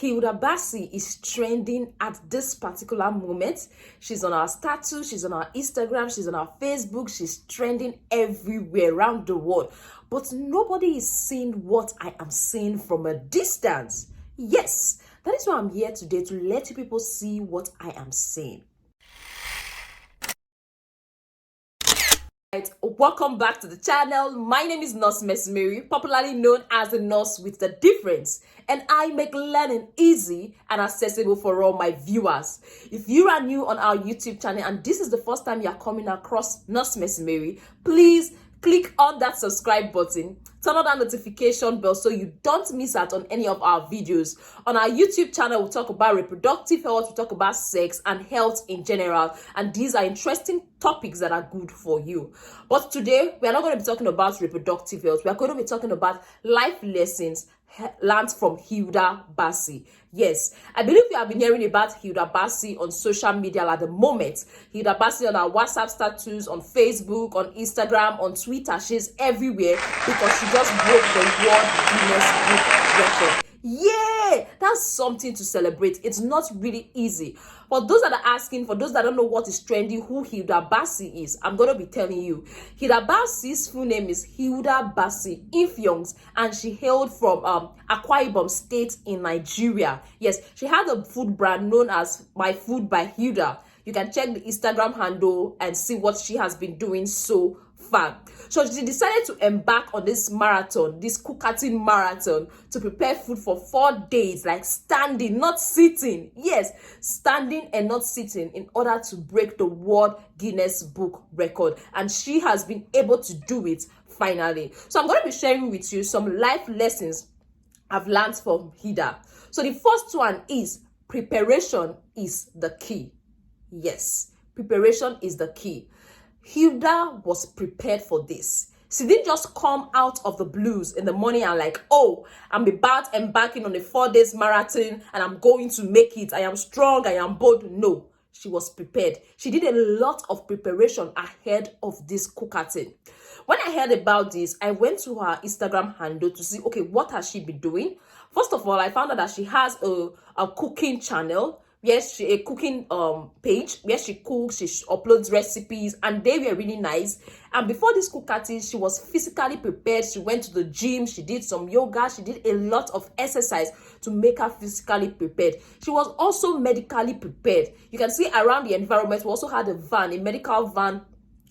Hilda Baci is trending at this particular moment. She's on our status, she's on our Instagram, she's on our Facebook, she's trending everywhere around the world. But nobody is seeing what I am seeing from a distance. Yes, that is why I'm here today, to let you people see what I am seeing. Welcome back to the channel. My name is Nurse Miss Mary, popularly known as the nurse with the difference, and I make learning easy and accessible for all my viewers. If you are new on our YouTube channel and this is the first time you are coming across Nurse Miss Mary, please click on that subscribe button, turn on that notification bell so you don't miss out on any of our videos. On our YouTube channel, we talk about reproductive health, we talk about sex and health in general, and these are interesting topics that are good for you. But today, we are not going to be talking about reproductive health. We are going to be talking about life lessons learned from Hilda Baci. Yes, I believe you have been hearing about Hilda Baci on social media at the moment. Hilda Baci on our WhatsApp status, on Facebook, on Instagram, on Twitter. She's everywhere because she just broke the World Guinness Book record. Yeah, that's something to celebrate. It's not really easy. For those that are asking, for those that don't know what is trendy, who Hilda Baci is, I'm going to be telling you. Hilda Baci's full name is Hilda Baci Ifyongs, and she hailed from Akwa Ibom State in Nigeria. Yes, she had a food brand known as My Food by Hilda. You can check the Instagram handle and see what she has been doing so far. So she decided to embark on this marathon, this cooking marathon, to prepare food for 4 days, like standing, not sitting. Yes, standing and not sitting, in order to break the World Guinness Book record. And she has been able to do it finally. So I'm going to be sharing with you some life lessons I've learned from Hilda. So the first one is preparation is the key. Yes, preparation is the key. Hilda was prepared for this. She didn't just come out of the blues in the morning and like, oh, I'm about embarking on a 4 days marathon and I'm going to make it. I am strong, I am bold. No, she was prepared. She did a lot of preparation ahead of this cooking. When I heard about this, I went to her Instagram handle to see, okay, what has she been doing? First of all, I found out that she has a cooking channel. Yes, a cooking page where she cooks, she uploads recipes, and they were really nice. And before this cooking, she was physically prepared. She went to the gym, she did some yoga, she did a lot of exercise to make her physically prepared. She was also medically prepared. You can see around the environment, we also had a medical van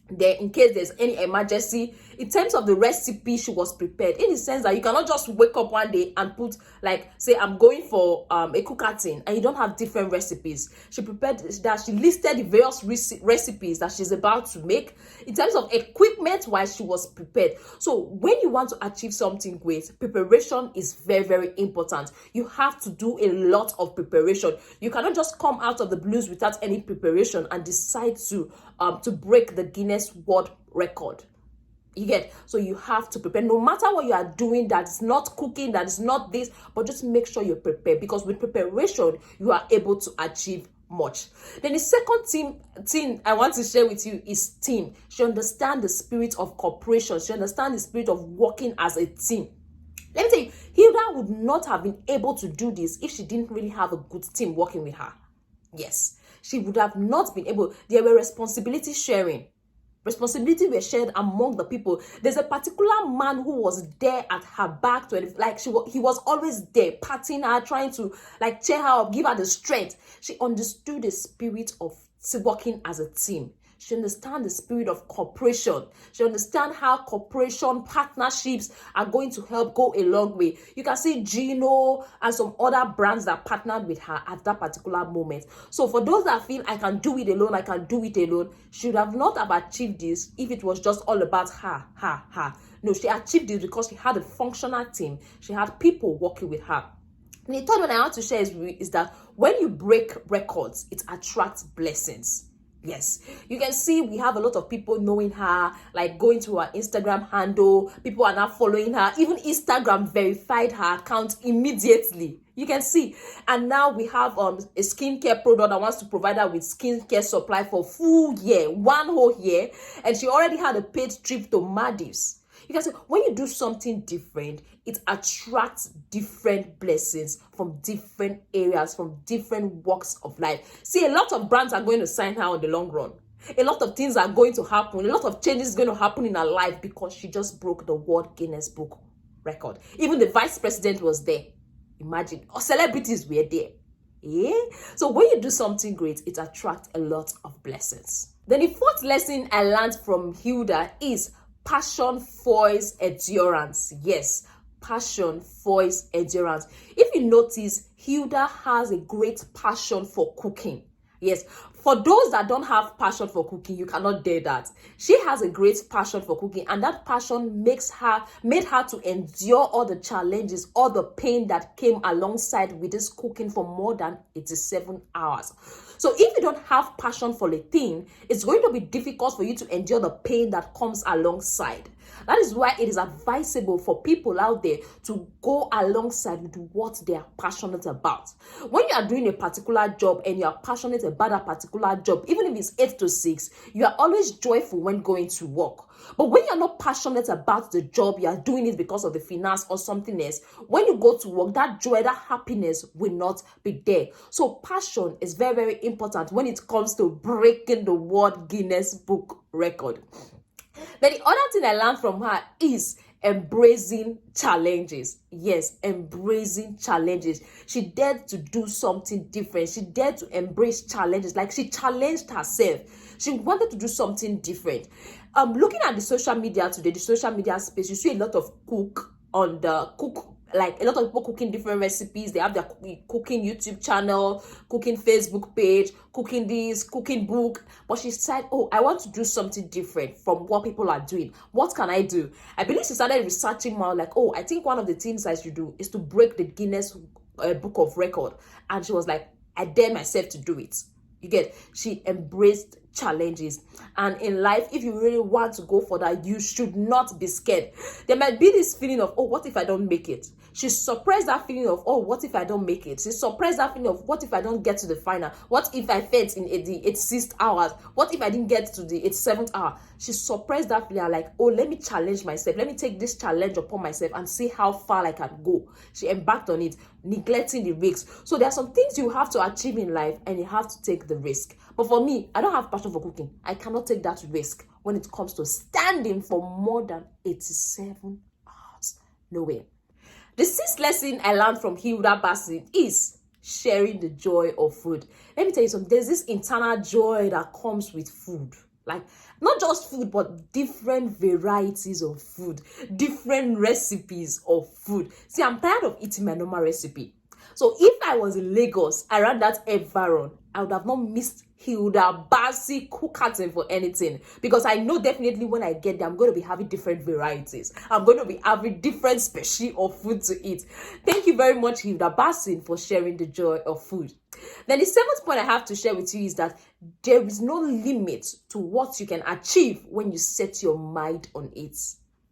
there in case there's any emergency. In terms of the recipe, she was prepared in the sense that you cannot just wake up one day and put, like, say I'm going for a cooking and you don't have different recipes. She prepared that. She listed the various recipes that she's about to make. In terms of equipment wise, she was prepared. So when you want to achieve something great, preparation is very, very important. You have to do a lot of preparation. You cannot just come out of the blues without any preparation and decide to break the Guinness World Record. You get? So you have to prepare. No matter what you are doing, that is not cooking, that is not this, but just make sure you're prepared, because with preparation, you are able to achieve much. Then the second thing I want to share with you is team. She understands the spirit of cooperation. She understands the spirit of working as a team. Let me tell you, Hilda would not have been able to do this if she didn't really have a good team working with her. Yes, she would have not been able. There were responsibility sharing. Responsibility were shared among the people. There's a particular man who was there at her back, he was always there, patting her, trying to like cheer her up, give her the strength. She understood the spirit of working as a team. She understands the spirit of cooperation. She understands how cooperation partnerships are going to help go a long way. You can see Gino and some other brands that partnered with her at that particular moment. So for those that feel I can do it alone, she would have not have achieved this if it was just all about her. No, she achieved this because she had a functional team. She had people working with her. And the third one I want to share is that when you break records, it attracts blessings. Yes, you can see we have a lot of people knowing her, like going to her Instagram handle. People are now following her. Even Instagram verified her account immediately. You can see. And now we have a skincare product that wants to provide her with skincare supply for full year, 1 whole year. And she already had a paid trip to Maldives. You can say when you do something different, it attracts different blessings from different areas, from different walks of life. See, a lot of brands are going to sign her on the long run. A lot of things are going to happen. A lot of changes is going to happen in her life because she just broke the World Guinness Book record. Even the vice president was there. Imagine, celebrities were there. Yeah? So when you do something great, it attracts a lot of blessings. Then the fourth lesson I learned from Hilda is passion foils endurance. Yes, passion foils endurance. If you notice, Hilda has a great passion for cooking. Yes, for those that don't have passion for cooking, you cannot dare that. She has a great passion for cooking, and that passion made her to endure all the challenges, all the pain that came alongside with this cooking for more than 87 hours. So if you don't have passion for a thing, it's going to be difficult for you to endure the pain that comes alongside. That is why it is advisable for people out there to go alongside with what they are passionate about. When you are doing a particular job and you are passionate about a particular job, even if it's 8 to 6, you are always joyful when going to work. But when you're not passionate about the job, you are doing it because of the finance or something else, when you go to work, that joy, that happiness will not be there. So passion is very, very important when it comes to breaking the World Guinness Book record. Then the other thing I learned from her is embracing challenges. Yes, embracing challenges. She dared to do something different. She dared to embrace challenges. Like, she challenged herself. She wanted to do something different. Looking at the social media today, the social media space, you see a lot of like a lot of people cooking different recipes. They have their cooking YouTube channel, cooking Facebook page, cooking this, cooking book. But she said, oh, I want to do something different from what people are doing. What can I do? I believe she started researching more, like, oh, I think one of the things I should do is to break the Guinness Book of Record. And she was like, I dare myself to do it. You get, she embraced challenges. And in life, if you really want to go for that, you should not be scared. There might be this feeling of, oh, what if I don't make it? She suppressed that feeling of, oh, what if I don't make it? She suppressed that feeling of, what if I don't get to the final? What if I failed in the 86th hours? What if I didn't get to the 87th hour? She suppressed that feeling, like, oh, let me challenge myself. Let me take this challenge upon myself and see how far I can go. She embarked on it, neglecting the risks. So there are some things you have to achieve in life and you have to take the risk. But for me, I don't have passion for cooking. I cannot take that risk when it comes to standing for more than 87 hours. No way. The sixth lesson I learned from Hilda Baci is sharing the joy of food. Let me tell you something. There's this internal joy that comes with food. Like, not just food, but different varieties of food, different recipes of food. See, I'm tired of eating my normal recipe. So if I was in Lagos around that environment, I would have not missed Hilda Baci cooking for anything, because I know definitely when I get there, I'm going to be having different varieties. I'm going to be having different species of food to eat. Thank you very much, Hilda Baci, for sharing the joy of food. Then the seventh point I have to share with you is that there is no limit to what you can achieve when you set your mind on it.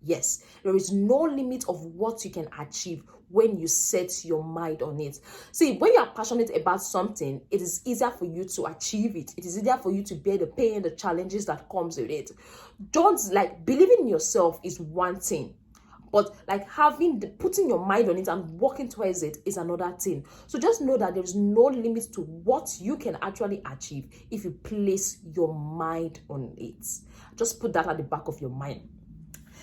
Yes, there is no limit of what you can achieve when you set your mind on it. See, when you are passionate about something, it is easier for you to achieve it. It is easier for you to bear the pain, the challenges that comes with it. Don't, like, believing in yourself is one thing, but like putting your mind on it and working towards it is another thing. So just know that there is no limit to what you can actually achieve if you place your mind on it. Just put that at the back of your mind.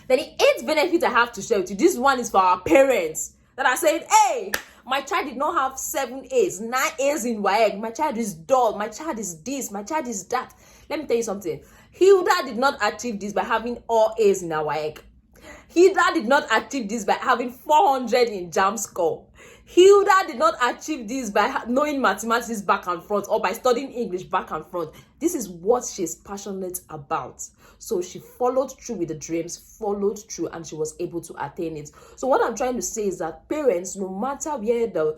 Then the eighth benefit I have to share with you, this one is for our parents that are saying, hey, my child did not have 7 A's, 9 A's in WAEC. My child is dull. My child is this. My child is that. Let me tell you something. Hilda did not achieve this by having all A's in her WAEC. Hilda did not achieve this by having 400 in JAMB score. Hilda did not achieve this by knowing mathematics back and front or by studying English back and front. This is what she's passionate about. So she followed through with the dreams, followed through, and she was able to attain it. So what I'm trying to say is that parents, no matter where the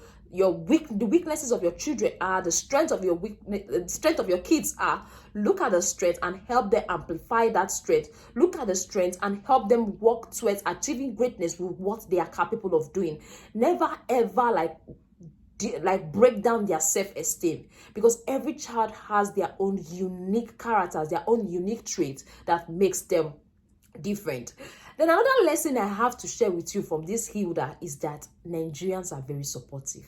weaknesses of your children are, the strength of your kids are, look at the strength and help them amplify that strength. Look at the strength and help them work towards achieving greatness with what they are capable of doing. Never ever like break down their self-esteem, because every child has their own unique characters, their own unique traits that makes them different. Then another lesson I have to share with you from this Hilda is that Nigerians are very supportive.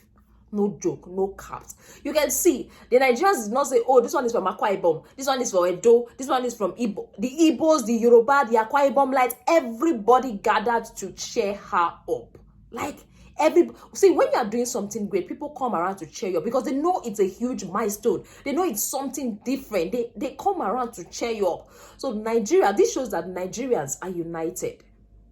No joke, no caps. You can see the Nigerians did not say, oh, this one is from Akwa Ibom, this one is from Edo, this one is from Igbo. The Igbos, the Yoruba, the Akwa Ibom light, everybody gathered to cheer her up. Like, see, when you are doing something great, people come around to cheer you up because they know it's a huge milestone. They know it's something different. They come around to cheer you up. So Nigeria, this shows that Nigerians are united.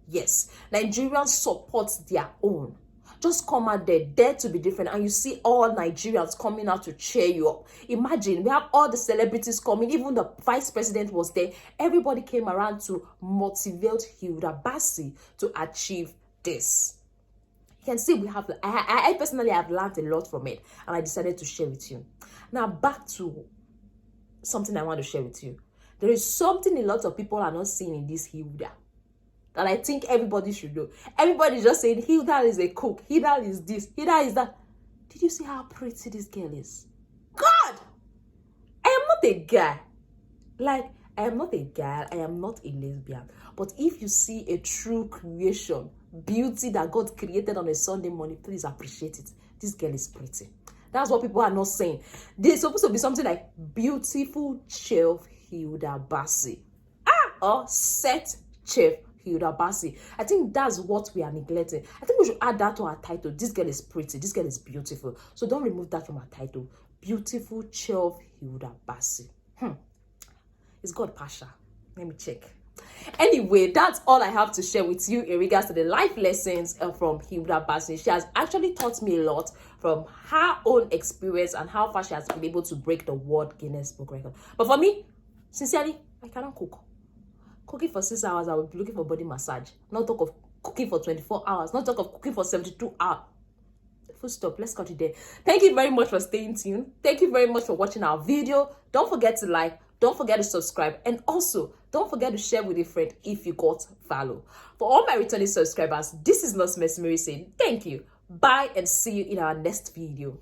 Yes, Nigerians support their own. Just come out there, dare to be different, and you see all Nigerians coming out to cheer you up. Imagine, we have all the celebrities coming, even the vice president was there. Everybody came around to motivate Hilda Baci to achieve this. You can see we have, I personally have learned a lot from it, and I decided to share with you. Now, back to something I want to share with you. There is something a lot of people are not seeing in this Hilda that I think everybody should know. Everybody just saying, Hilda is a cook, Hilda is this, Hilda is that. Did you see how pretty this girl is? God! I am not a guy. Like, I am not a girl, I am not a lesbian. But if you see a true creation, beauty that God created on a Sunday morning, please appreciate it. This girl is pretty. That's what people are not saying. There's supposed to be something like beautiful chef Hilda Baci. Or set chef Hilda Baci. I think that's what we are neglecting. I think we should add that to our title. This girl is pretty. This girl is beautiful. So don't remove that from our title. Beautiful chef Hilda Baci. Is God partial? Let me check. Anyway, that's all I have to share with you in regards to the life lessons from Hilda Baci. She has actually taught me a lot from her own experience and how far she has been able to break the world Guinness Book record. But for me, sincerely, I cannot cook. Cooking for 6 hours, I will be looking for body massage. Not talk of cooking for 24 hours. Not talk of cooking for 72 hours. Full stop. Let's cut it there. Thank you very much for staying tuned. Thank you very much for watching our video. Don't forget to like. Don't forget to subscribe. And also, don't forget to share with a friend if you got value. For all my returning subscribers, this is Nurse Miss Mary saying thank you. Bye and see you in our next video.